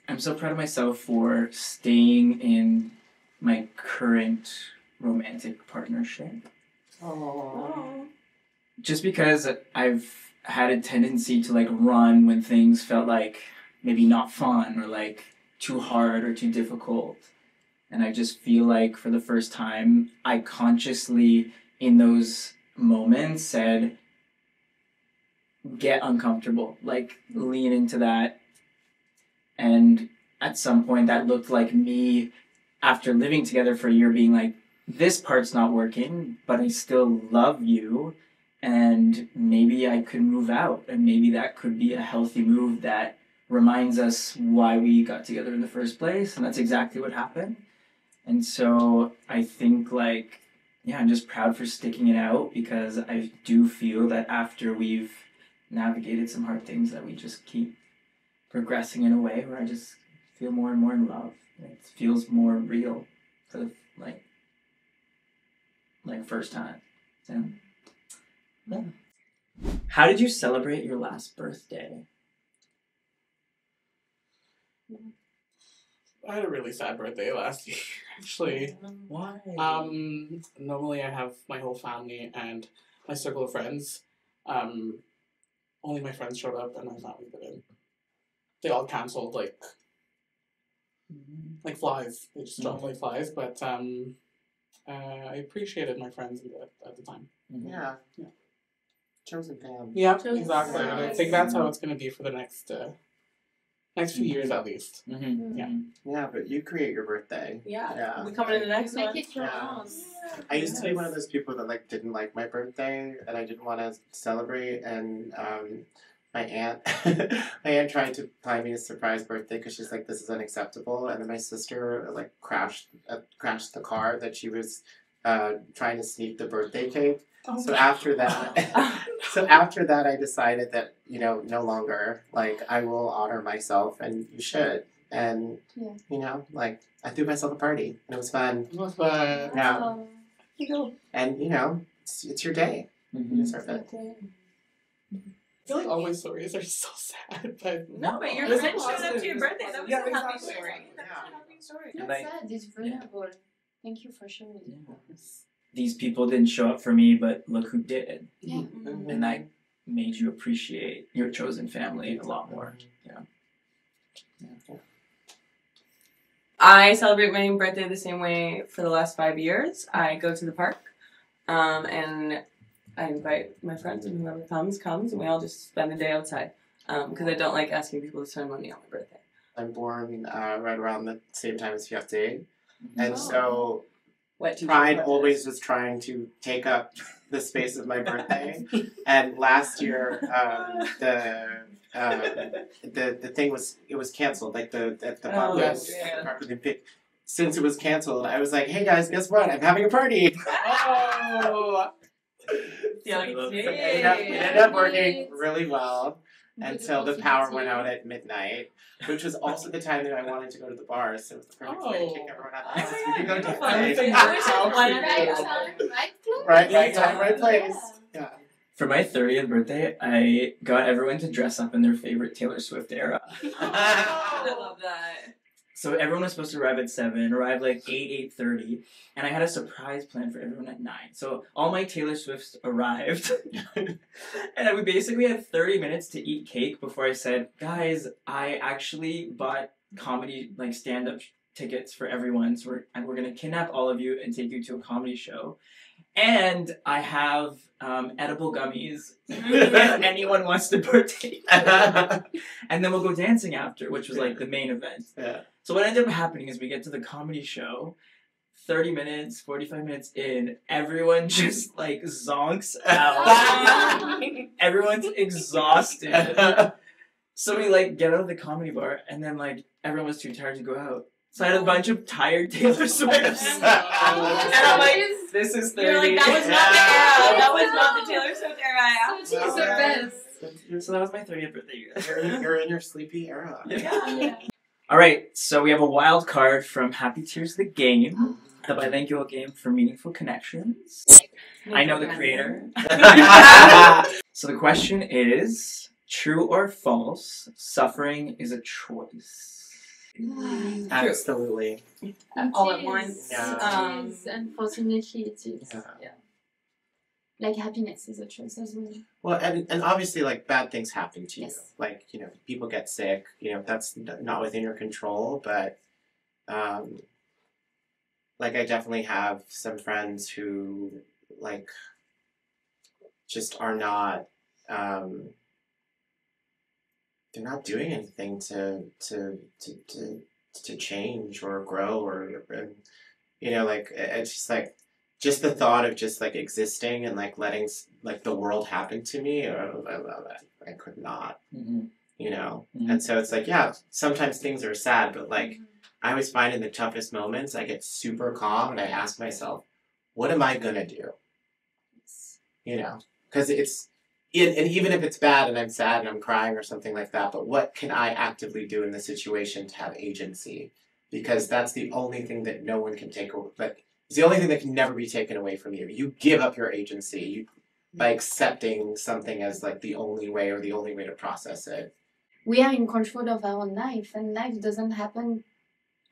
I'm so proud of myself for staying in my current romantic partnership. Just because I've had a tendency to like run when things felt like maybe not fun or like too hard or too difficult. And I just feel like for the first time, I consciously in those moments said, get uncomfortable, like lean into that. And at some point that looked like me after living together for a year being like, this part's not working, but I still love you, and maybe I could move out, and maybe that could be a healthy move that reminds us why we got together in the first place, and that's exactly what happened. And so I think like, I'm just proud for sticking it out because I do feel that after we've navigated some hard things that we just keep progressing in a way where I just feel more and more in love. It feels more real. for the first time. So, yeah. How did you celebrate your last birthday? I had a really sad birthday last year, actually. Why? Normally I have my whole family and my circle of friends. Only my friends showed up and my family didn't. They all canceled like flies. They just dropped like flies. But I appreciated my friends at the time. Yeah. Chosen family. Yeah, Chosen exactly. And I think that's how it's going to be for the next few years at least. Yeah. Yeah, but you create your birthday. Yeah. We coming in the next one. Make it your own. I used to be one of those people that like didn't like my birthday and I didn't want to celebrate, and my aunt tried to buy me a surprise birthday because she's like, this is unacceptable, and then my sister like crashed the car that she was trying to sneak the birthday cake. So after that, I decided that, you know, no longer, like, I will honor myself, and you should. And, you know, like, I threw myself a party, and it was fun. It was fun. Yeah. And, you know, it's your day. You deserve it. I feel like all my stories are so sad, but... No, but your friend showed up to your birthday. That was a happy story. That was a happy story. Not sad, it's vulnerable. Thank you for sharing. These people didn't show up for me, but look who did. Yeah. And that made you appreciate your chosen family a lot more. Yeah. I celebrate my birthday the same way for the last 5 years. I go to the park, and I invite my friends, and whoever comes, and we all just spend the day outside. Because I don't like asking people to spend money on my birthday. I'm born right around the same time as Fierté. And so Pride always was trying to take up the space of my birthday. And last year, the thing was canceled. Like the park was since it was canceled, I was like, hey guys, guess what? I'm having a party. Oh. It ended up working really well until the power went out at midnight, which was also the time that I wanted to go to the bar, so it was the perfect way to kick everyone out of the house. We could go to right time, right place. Yeah. For my 30th birthday, I got everyone to dress up in their favorite Taylor Swift era. I love that. So everyone was supposed to arrive at 7, arrive like 8:30, and I had a surprise plan for everyone at 9. So all my Taylor Swifts arrived, and we basically had 30 minutes to eat cake before I said, guys, I actually bought comedy, like stand-up tickets for everyone, so we're going to kidnap all of you and take you to a comedy show. And I have edible gummies if anyone wants to partake. And then we'll go dancing after, which was like the main event. Yeah. So what ended up happening is we get to the comedy show, 30 minutes, 45 minutes in, everyone just like zonks out. Everyone's exhausted. So we like get out of the comedy bar, and then like everyone was too tired to go out. So I had a bunch of tired Taylor Swifts. And I'm like, this is 30. You're like, that was not the era. That was not the Taylor Swift era. She's the best. So that was my 30th birthday. You're in your sleepy era. Yeah. All right, so we have a wild card from Happy Tears the Game, the bilingual game for meaningful connections. I know the creator. So the question is, true or false, suffering is a choice? Absolutely. All at once. Yeah. Unfortunately, it is. Yeah. Like happiness is a choice as well. Well, and obviously, like, bad things happen to you. Yes. Like, you know, people get sick. You know, that's not within your control. But, like, I definitely have some friends who, like, just are not, they're not doing anything to change or grow or, you know, like, it's just like, just the thought of just like existing and like letting like the world happen to me, I could not, you know. And so it's like, yeah, sometimes things are sad, but like I always find in the toughest moments I get super calm and I ask myself, what am I gonna do? You know, because and even if it's bad and I'm sad and I'm crying or something like that, but what can I actively do in the situation to have agency? because that's the only thing that no one can take away. But it's the only thing that can never be taken away from you. You give up your agency by accepting something as like the only way or the only way to process it. We are in control of our own life, and life doesn't happen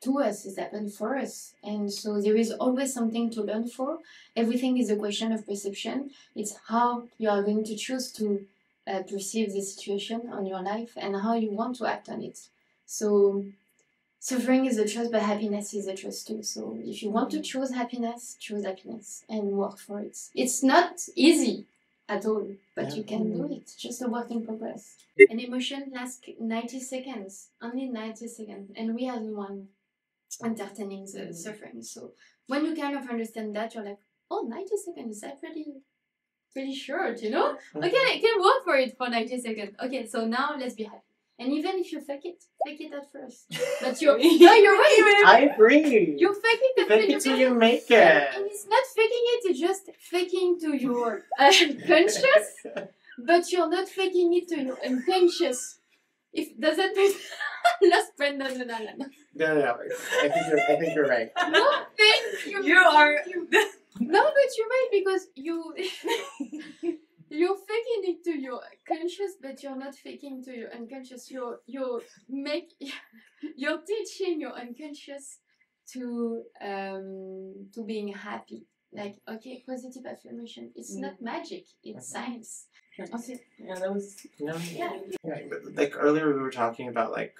to us, it happens for us. And so there is always something to learn for. Everything is a question of perception. It's how you are going to choose to perceive the situation on your life and how you want to act on it. So suffering is a choice, but happiness is a choice too. So if you want to choose happiness and work for it. It's not easy at all, but you can do it. Just a work in progress. An emotion lasts 90 seconds, only 90 seconds, and we are the one entertaining the suffering. So when you kind of understand that, you're like, oh, 90 seconds, is that pretty short, you know? Okay, I can work for it for 90 seconds. Okay, so now let's be happy. And even if you fake it at first. But you're right. I agree. You fake it Fake it till you make it. And it's not faking it, it's just faking to your conscious, but you're not faking it to your unconscious. If does that make lost Brendan and Alanna? No. I think you're right. No, thank you. You are. No, but you're right because you're faking it to your conscious, but you're not faking to your unconscious. You're teaching your unconscious to being happy. Like, okay, positive affirmation. It's not magic. It's science. Okay. Yeah, that was. Yeah. But, like earlier, we were talking about like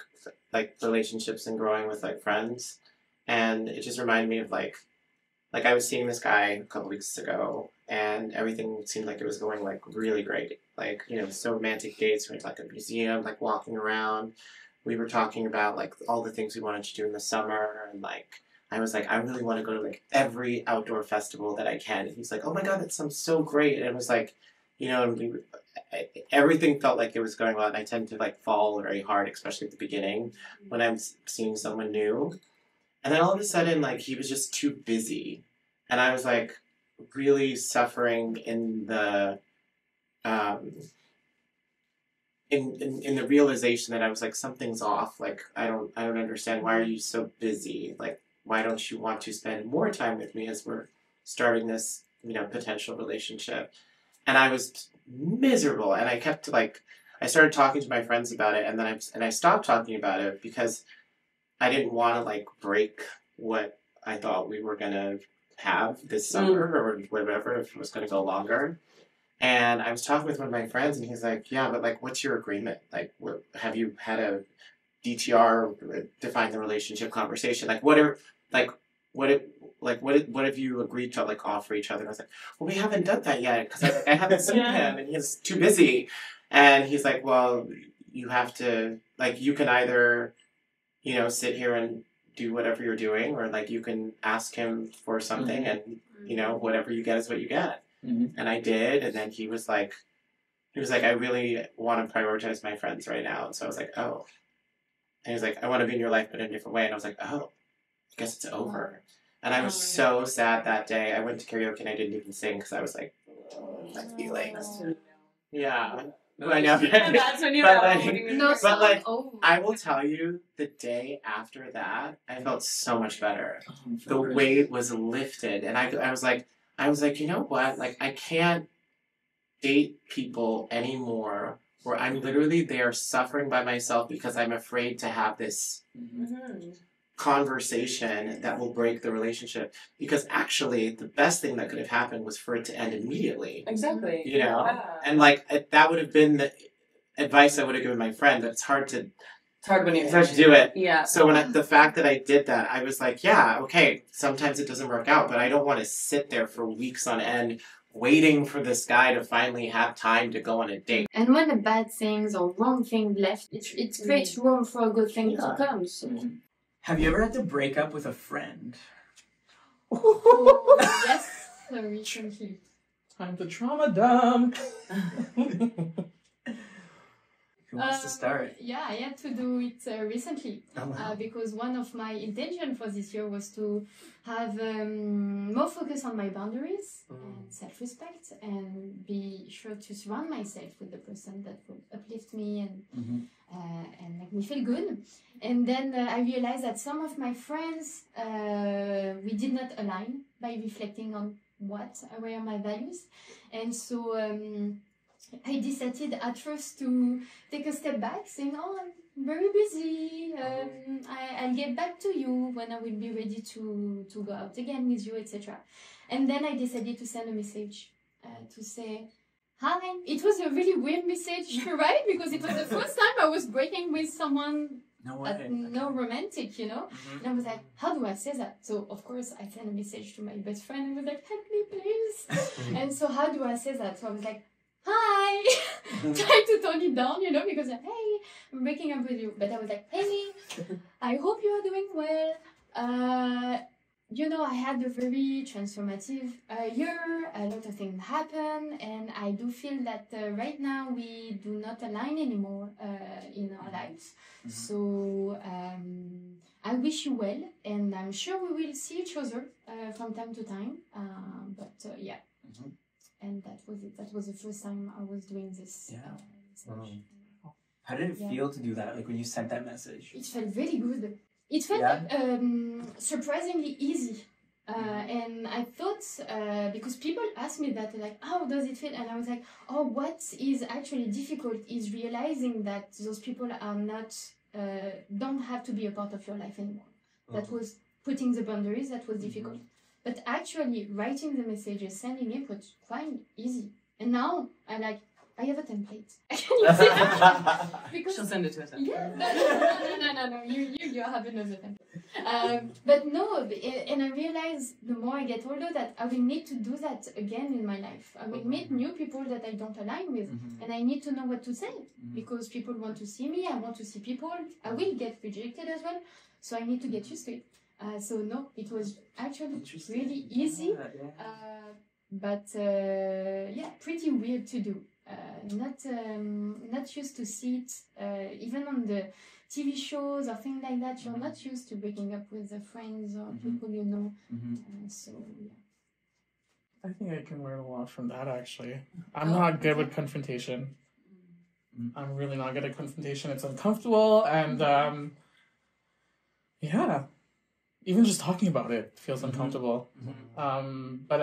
relationships and growing with like friends, and it just reminded me of like I was seeing this guy a couple weeks ago, and everything seemed like it was going like really great. Like, you know, so romantic dates. We went to like a museum, like walking around. We were talking about like all the things we wanted to do in the summer, and like I was like, I really want to go to like every outdoor festival that I can. And he's like, oh my god, that sounds so great. And it was like, you know, everything felt like it was going well. And I tend to like fall very hard, especially at the beginning when I'm seeing someone new. And then all of a sudden, like, he was just too busy. And I was like really suffering in the in the realization that I was like, something's off. Like, I don't understand. Why are you so busy? Like, why don't you want to spend more time with me as we're starting this, you know, potential relationship? And I was miserable, and I kept like, I started talking to my friends about it, and then I stopped talking about it because I didn't want to like break what I thought we were gonna have this summer or whatever, if it was gonna go longer. And I was talking with one of my friends, and he's like, "Yeah, but like, what's your agreement? Like, have you had a DTR, define the relationship conversation? Like, what have you agreed to like offer each other?" And I was like, "Well, we haven't done that yet because I haven't seen him, and he's too busy." And he's like, "Well, you have to like, you can either, you know, sit here and do whatever you're doing, or like you can ask him for something, and you know, whatever you get is what you get." And I did, and then he was like, "I really want to prioritize my friends right now." And so I was like, "Oh." And he was like, "I want to be in your life, but in a different way." And I was like, "Oh, I guess it's over." And I was so sad that day. I went to karaoke and I didn't even sing because I was like, my feelings. Yeah. I know. That's when you but like, I will tell you, the day after that, I felt so much better. The weight was lifted, and I was like, you know what? Like, I can't date people anymore where I'm literally there suffering by myself because I'm afraid to have this conversation that will break the relationship. Because actually, the best thing that could have happened was for it to end immediately. Exactly. You know? Yeah. And like, that would have been the advice I would have given my friend, but it's hard to when you do it. Yeah. So the fact that I did that, I was like, yeah, okay, sometimes it doesn't work out, but I don't want to sit there for weeks on end waiting for this guy to finally have time to go on a date. And when the bad things or wrong thing left, it creates room for a good thing to come. So. Have you ever had to break up with a friend? Oh, yes, recently. Time to trauma dump. Who wants to start? Yeah, I had to do it recently Oh, wow. because one of my intentions for this year was to have more focus on my boundaries and self-respect, and be sure to surround myself with the person that will uplift me and make me feel good. And then I realized that some of my friends, we did not align by reflecting on what were my values. And so I decided at first to take a step back, saying, oh, I'm very busy, I'll get back to you when I will be ready to go out again with you, etc. And then I decided to send a message to say, hi. It was a really weird message to write because it was the first time I was breaking with someone. No romantic, you know? And I was like, how do I say that? So, of course, I sent a message to my best friend and was like, help me, please. And so, how do I say that? So, I was like, hi. Trying to tone it down, you know, because, hey, I'm breaking up with you. But I was like, hey, I hope you are doing well. You know, I had a very transformative year. A lot of things happened. And I do feel that right now we do not align anymore in our lives. So I wish you well, and I'm sure we will see each other from time to time. Yeah, and that was it. That was the first time I was doing this. Yeah. How did it feel to do that? Like when you sent that message? It felt very good. It felt surprisingly easy. And I thought, because people ask me that, like, how does it feel? And I was like, oh, what is actually difficult is realizing that those people are not, don't have to be a part of your life anymore. That was putting the boundaries, that was difficult. But actually writing the messages, sending it was quite easy. And now I have a template. Can you see that? Because she'll send it to us. Yeah, no. You have another template. But no, and I realize the more I get older that I will need to do that again in my life. I will meet new people that I don't align with, and I need to know what to say because people want to see me. I want to see people. I will get rejected as well, so I need to get used to it. So no, it was actually really easy, but pretty weird to do. Not used to see it, even on the TV shows or things like that. You're not used to breaking up with friends or people you know. So yeah. I think I can learn a lot from that. Actually, I'm not good with confrontation. I'm really not good at confrontation. It's uncomfortable, and even just talking about it feels uncomfortable. But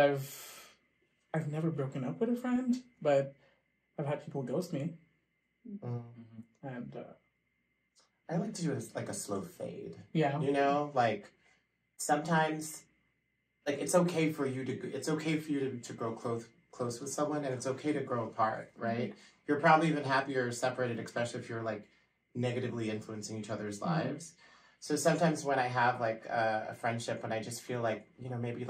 I've never broken up with a friend, but I've had people ghost me. And I like to do like a slow fade. Yeah. You know, like sometimes, like it's okay for you to grow close with someone, and it's okay to grow apart, right? You're probably even happier separated, especially if you're like negatively influencing each other's lives. So sometimes when I have like a friendship, when I just feel like, you know, maybe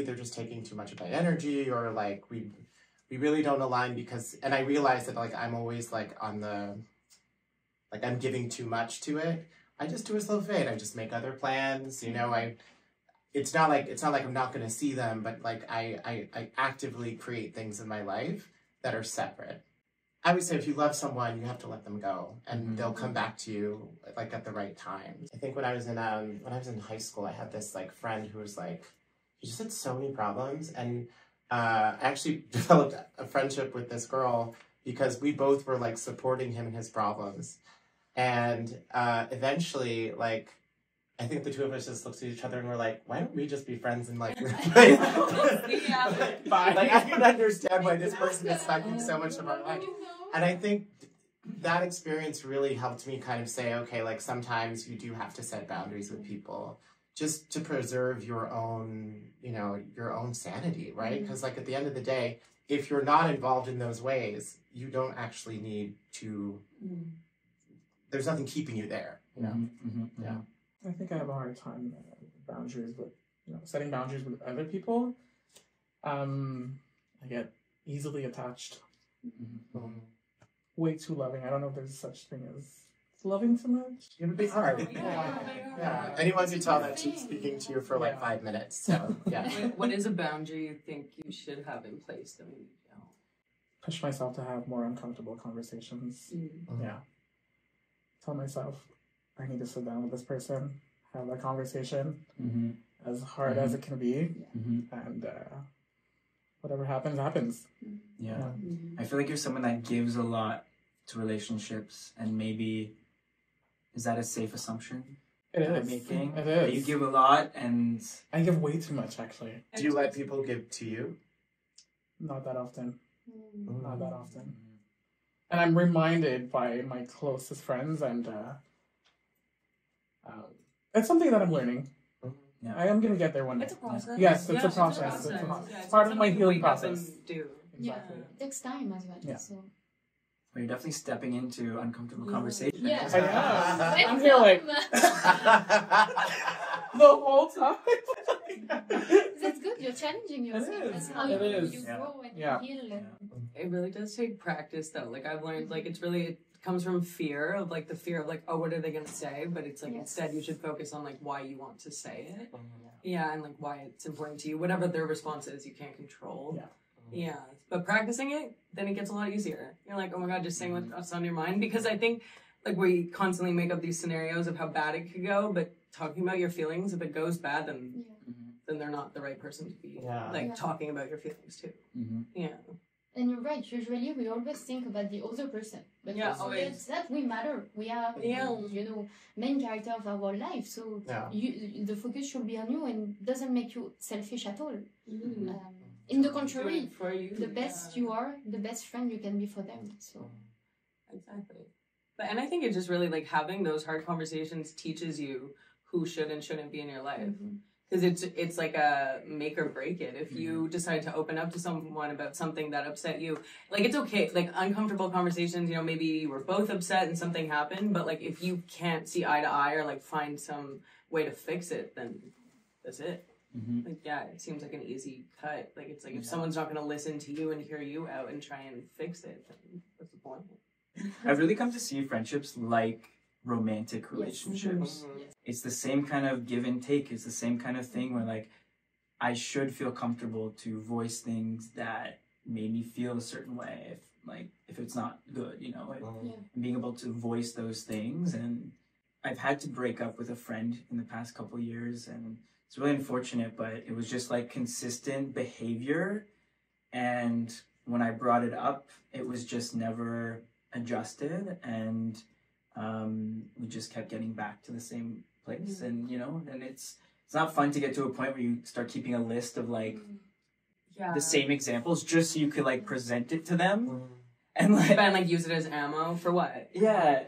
they're just taking too much of my energy, or like we really don't align and I realize that like I'm always like I'm giving too much to it. I just do a slow fade. I just make other plans, you know. It's not like I'm not gonna see them, but like I actively create things in my life that are separate. I would say if you love someone, you have to let them go, and they'll come back to you like at the right time. I think when I was in high school, I had this like friend who was like, he just had so many problems, and I actually developed a friendship with this girl because we both were like supporting him in his problems, and eventually, like, I think the two of us just looked at each other and were like, why don't we just be friends and like, like I can understand why this person is sucking so much of our life. And I think that experience really helped me kind of say, okay, like sometimes you do have to set boundaries with people just to preserve your own, you know, your own sanity, right? Because like at the end of the day, if you're not involved in those ways, you don't actually need to, there's nothing keeping you there, you know? Yeah. I think I have a hard time setting boundaries with other people. I get easily attached. Way too loving. I don't know if there's such thing as loving too much. It would be hard. Yeah. Anyone could tell that she's speaking to you for like 5 minutes. So yeah. What is a boundary you think you should have in place that maybe you push myself to have more uncomfortable conversations. Yeah. Tell myself, I need to sit down with this person, have that conversation, as hard as it can be, and whatever happens, happens. Yeah. I feel like you're someone that gives a lot to relationships, and maybe, is that a safe assumption? It is. Making? It That is. you give a lot, and I give way too much, actually. Do you let people give to you? Not that often. Not that often. And I'm reminded by my closest friends, and it's something that I'm learning. Yeah. I am going to get there one day. It's a process. Yes, it's Yeah, a process. It's Yeah, part of my something you healing wake up process. and do. Exactly. It takes time as well. Yeah. So. well, you're definitely stepping into uncomfortable conversations. Yeah. I am. Welcome. I'm here like the whole time. That's good. You're challenging yourself. It is. That's how It you is. grow and Yeah. you heal. It really does take practice, though. Like, I've learned, like, it comes from fear of, like, the fear of, like, oh, what are they going to say? But it's, like, instead you should focus on, like, why you want to say it. Yeah, and, like, why it's important to you. Whatever their response is, you can't control. Yeah. But practicing it, then it gets a lot easier. You're like, oh my God, just saying what's on your mind. Because I think, like, we constantly make up these scenarios of how bad it could go, but talking about your feelings, if it goes bad, then they're not the right person to be, talking about your feelings, too. Yeah. And you're right. Usually, we always think about the other person, but always. that we matter. We are, main character of our life. So the focus should be on you, and doesn't make you selfish at all. In the contrary, for you, the best you are, the best friend you can be for them. So exactly. And I think it's just really like having those hard conversations teaches you who should and shouldn't be in your life. Because it's like a make or break it. If you decide to open up to someone about something that upset you, like, it's okay. Like, uncomfortable conversations, maybe you were both upset and something happened, but, like, if you can't see eye to eye or, like, find some way to fix it, then that's it. Like, it seems like an easy cut. Like, it's like if someone's not going to listen to you and hear you out and try and fix it, then what's the point? I've really come to see friendships like romantic relationships. It's the same kind of give and take. It's the same kind of thing where, like, I should feel comfortable to voice things that made me feel a certain way if it's not good, being able to voice those things. And I've had to break up with a friend in the past couple years, and it's really unfortunate, but it was just like consistent behavior, and when I brought it up, it was just never adjusted, and we just kept getting back to the same place. And and it's not fun to get to a point where you start keeping a list of like the same examples just so you could like present it to them and like use it as ammo for what? And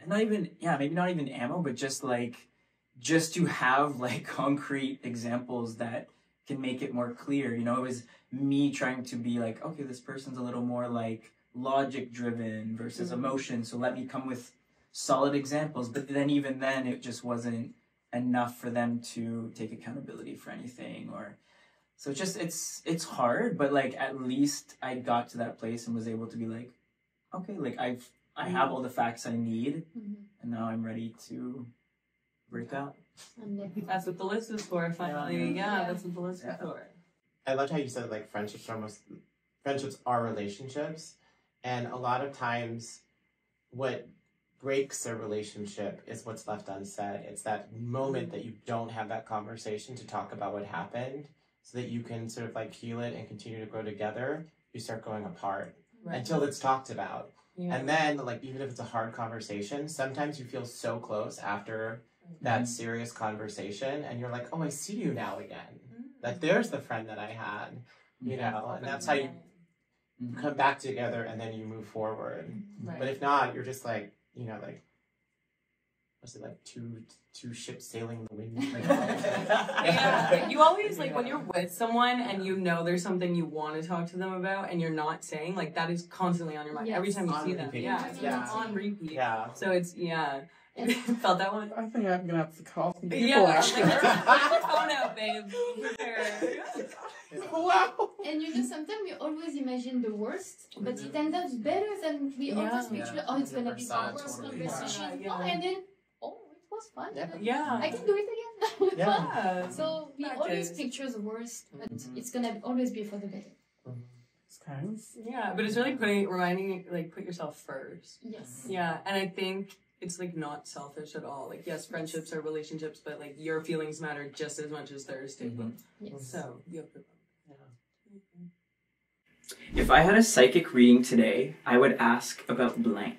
not even maybe not even ammo, but just to have like concrete examples that can make it more clear. It was me trying to be like, okay, this person's a little more like logic driven versus emotion, so let me come with solid examples. But then even then it just wasn't enough for them to take accountability for anything. Or so it's hard, but like at least I got to that place and was able to be like, okay, like I have all the facts I need, and now I'm ready to break up. That's what the list is for, finally. That's what the list is for. I loved how you said like friendships are relationships, and a lot of times what breaks a relationship is what's left unsaid. It's that moment that you don't have that conversation to talk about what happened so that you can sort of like heal it and continue to grow together. You start going apart until it's talked about. And then, like, even if it's a hard conversation, sometimes you feel so close after that serious conversation, and you're like, oh, I see you now again. Like, there's the friend that I had, and that's how you come back together, and then you move forward. But if not, you're just like, like, what's it, like two ships sailing the wind? You always, like, when you're with someone and there's something you want to talk to them about and you're not saying, like, that is constantly on your mind every time you see them. It's on repeat. So it's, felt that one? I think I'm gonna have to call some people actually. Phone out, babe. Wow. And sometimes we always imagine the worst, but it ends up better than we always picture. Oh, it's gonna be the worst conversation. And then, it was fun. I can do it again. So we always picture the worst, but it's gonna always be for the better. Kinds. Yeah, but it's really reminding you, like, put yourself first. Yes. Yeah, and I think it's, like, not selfish at all. Like, yes, friendships are relationships, but, like, your feelings matter just as much as theirs do. Yes. So, you have to... If I had a psychic reading today, I would ask about blank.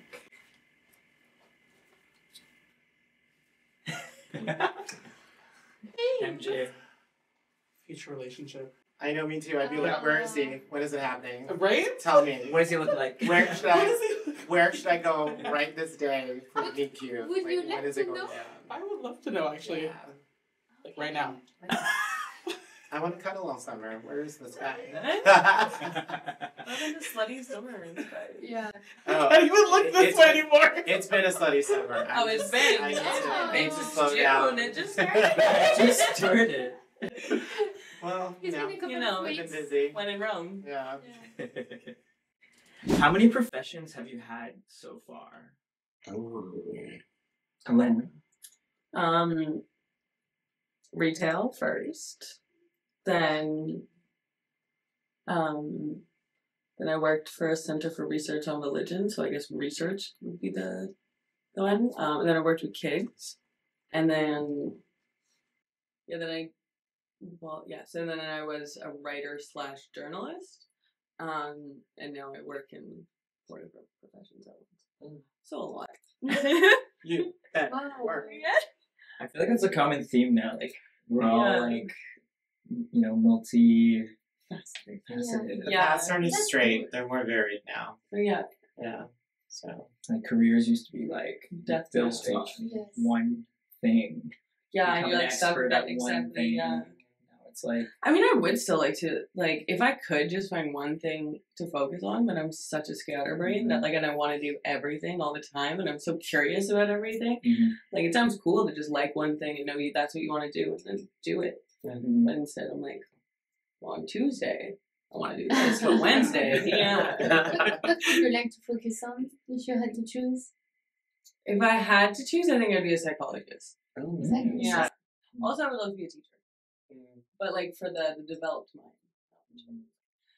MJ. Future relationship. I know, me too. I'd be like, where is he? When is it happening? Right? Tell me. What does he look like? Where should I go right this day for the meet cute? Would you like when is to it going know? down? I would love to know, actually. Yeah. Like, right now. I want to cuddle all summer. Where is this guy? I'm in the slutty summer inspired. Yeah. Oh, Can't even look this way anymore. It's been a slutty summer. Oh, it's been. I need It's to just slow down. June. It just started. Just started. Well, It's been a couple You know, of I've been weeks. busy. When in Rome. Yeah. How many professions have you had so far? Alanna. Retail first. Then I worked for a Center for Research on Religion, so I guess research would be the one. And then I worked with kids. And then so then I was a writer / journalist. And now I work in 4 different professions at once. So a lot. You bet. Wow. Work. I feel like it's a common theme now. Like, we're all, Yeah. like, you know, multi-faceted. The Yeah. paths aren't as straight. They're more varied now. Yeah. Yeah. So. Like, careers used to be, like, Definitely. built on Yes. one thing. Yeah, and Become you're an like stuck expert with at that one exactly. thing. Yeah. Now it's like, I mean, I would still like to, like, if I could just find one thing to focus on, but I'm such a scatterbrain that, like, and I want to do everything all the time, and I'm so curious about everything. Like, it sounds cool to just like one thing and know that's what you want to do, and then do it. But instead, I'm like, well, on Tuesday, I want to do this, but Wednesday, yeah. What would you like to focus on if you had to choose? If I had to choose, I think I'd be a psychologist. oh, Exactly. Yeah. Also, I would love to be a teacher, but, like, for the developed mind.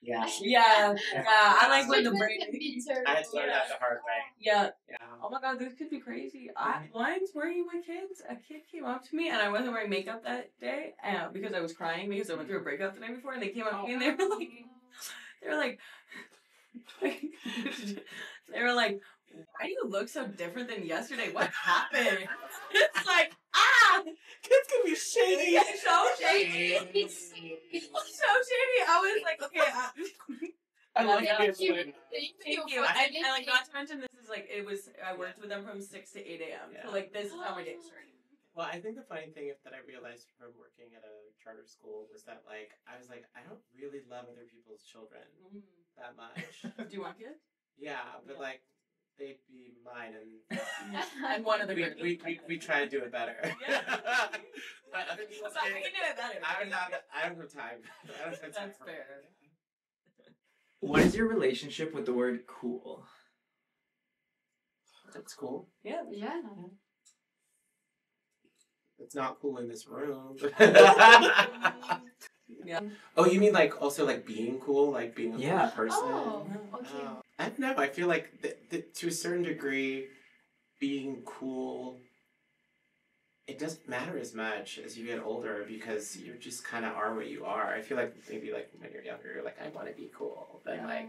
Yeah. Yeah, I like when the Children brain. can be terrible. I had to learn that the hard way. Yeah. Yeah. Oh my god, this could be crazy. Once working with kids, a kid came up to me and I wasn't wearing makeup that day because I was crying because I went through a breakup the night before, and they came up to me and they were like, why do you look so different than yesterday? What happened? It's like, Kids can be shady. it's so shady. It's so shady. I was like, okay. I love Thank kids. you. Thank you. for And like, everything. not to mention, this is like, I worked with them from 6 to 8 a.m. So like, this is how my day started. Well, I think the funny thing that I realized from working at a charter school was that, like, I was like, I don't really love other people's children that much. Do you want kids? Yeah, but like, they'd be mine, and And one of the we try to do it better. Yeah. But other people's I kids, can do it better. I don't have time. I don't have time That's for fair. it. What is your relationship with the word cool? That's cool. Yeah. Yeah. It's not cool in this room. Yeah. Oh, you mean like also like being cool, like being a Yeah. cool person? Oh, okay. I don't know. I feel like to a certain degree, being cool, it doesn't matter as much as you get older because you just kind of are what you are. I feel like maybe like when you're younger, you're like, I want to be cool. But like,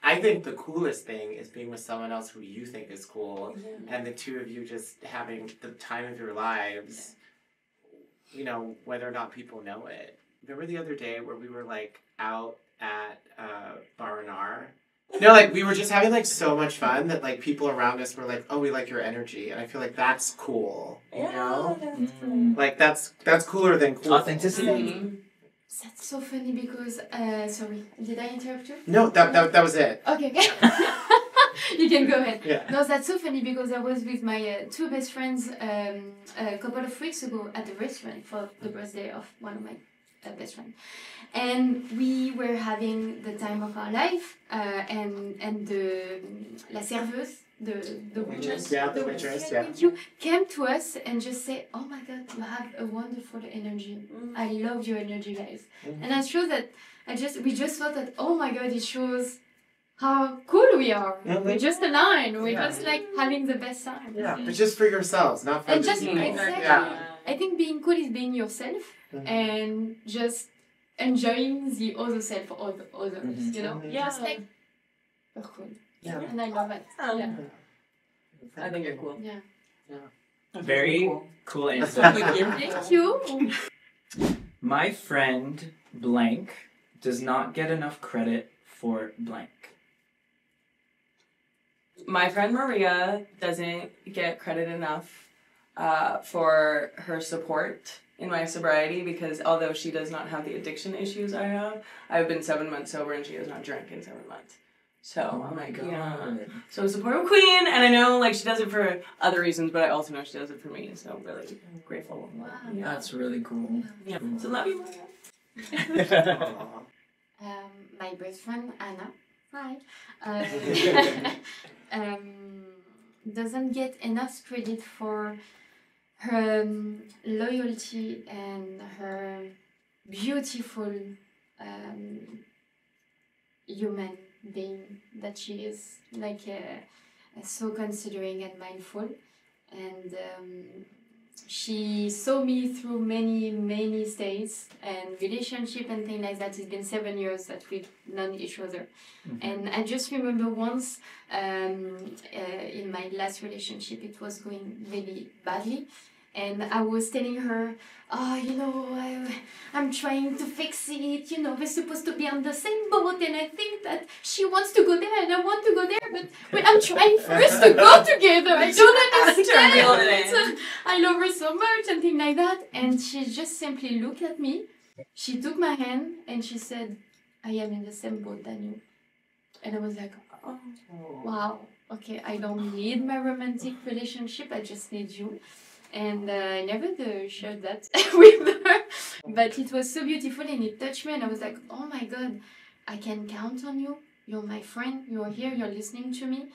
I think the coolest thing is being with someone else who you think is cool, and the two of you just having the time of your lives, you know, whether or not people know it. Remember the other day where we were like out at Bar and R? No, like we were just having like so much fun that like people around us were like, "Oh, we like your energy," and I feel like that's cool. You know, like that's cooler than cool. Authenticity. That's so funny because sorry, did I interrupt you? No, that was it. Okay. You can go ahead. Yeah. No, that's so funny because I was with my 2 best friends a couple of weeks ago at the restaurant for the birthday of one of my best friend, and we were having the time of our life, and la serveuse the waitress, Yeah, the waitress, yeah. thank you, came to us and just say, "Oh my God, you have a wonderful energy. I love your energy, guys." And I show that we just thought that, oh my God, it shows how cool we are. We're just aligned. We're just like having the best time. Yeah, but just for yourselves, not for And the just team. exactly. Yeah. I think being cool is being yourself and just enjoying the other self of others. You know, just like we're cool. Yeah. And I love it. Yeah. I think you're cool. Yeah. Very cool answer. Thank you. My friend blank does not get enough credit for blank. My friend Maria doesn't get credit enough for her support in my sobriety, because although she does not have the addiction issues I have, I've been 7 months sober and she has not drank in 7 months. So I'm like, yeah. So supportive queen, and I know like she does it for other reasons, but I also know she does it for me. So I'm really grateful. Wow. Yeah. That's really cool. Yeah. So love you, Maria. My best friend Anna, hi, doesn't get enough credit for her loyalty and her beautiful human being that she is, like so considering and mindful, and she saw me through many states and relationship and things like that. It's been 7 years that we've known each other. And I just remember once in my last relationship, it was going really badly. And I was telling her, oh, you know, I'm trying to fix it. You know, we're supposed to be on the same boat. And I think that she wants to go there and I want to go there. But I'm trying first to go together. I don't understand. I love her so much and things like that. And she just simply looked at me. She took my hand and she said, I am in the same boat than you. And I was like, oh, wow. Okay, I don't need my romantic relationship. I just need you. And I never shared that with her, but it was so beautiful and it touched me and I was like, oh my God, I can count on you. You're my friend, you're here, you're listening to me,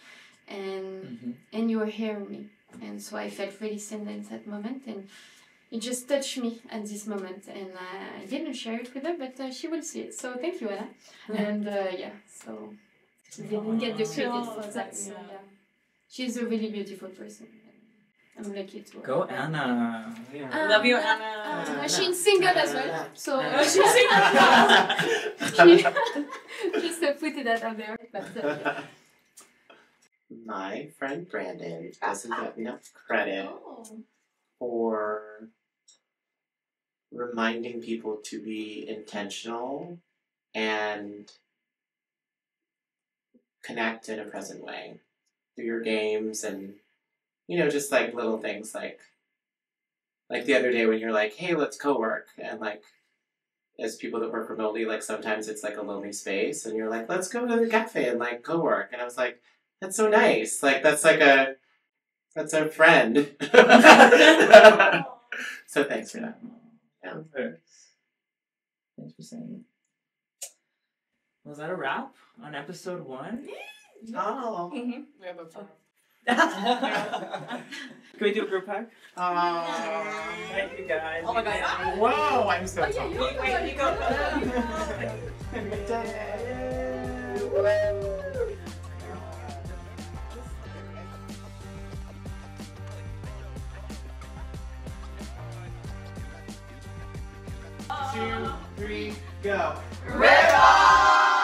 and you're hearing me. And so I felt really seen in that moment, and it just touched me at this moment. And I didn't share it with her, but she will see it. So thank you, Anna. And so I didn't get the credit for that. So, yeah. She's a really beautiful person. I'm lucky to Go Anna. Love you, Anna. She's single as well, so she's just to put that out there. But, My friend Brandon doesn't get enough credit for reminding people to be intentional and connect in a present way through your games and, you know, just like little things like the other day when you're like, hey, let's co-work. And like, as people that work remotely, like sometimes it's like a lonely space and you're like, let's go to the cafe and like co-work. And I was like, that's so nice. Like, that's a friend. So thanks for that. Yeah. Thanks for saying it. Was that a wrap on episode 1? Oh. Mm-hmm. Yeah, that's right. Can we do a group hug? Thank you guys. Oh my God. Whoa, I'm so yeah, sorry. Wait, you go. Two, three, go. River!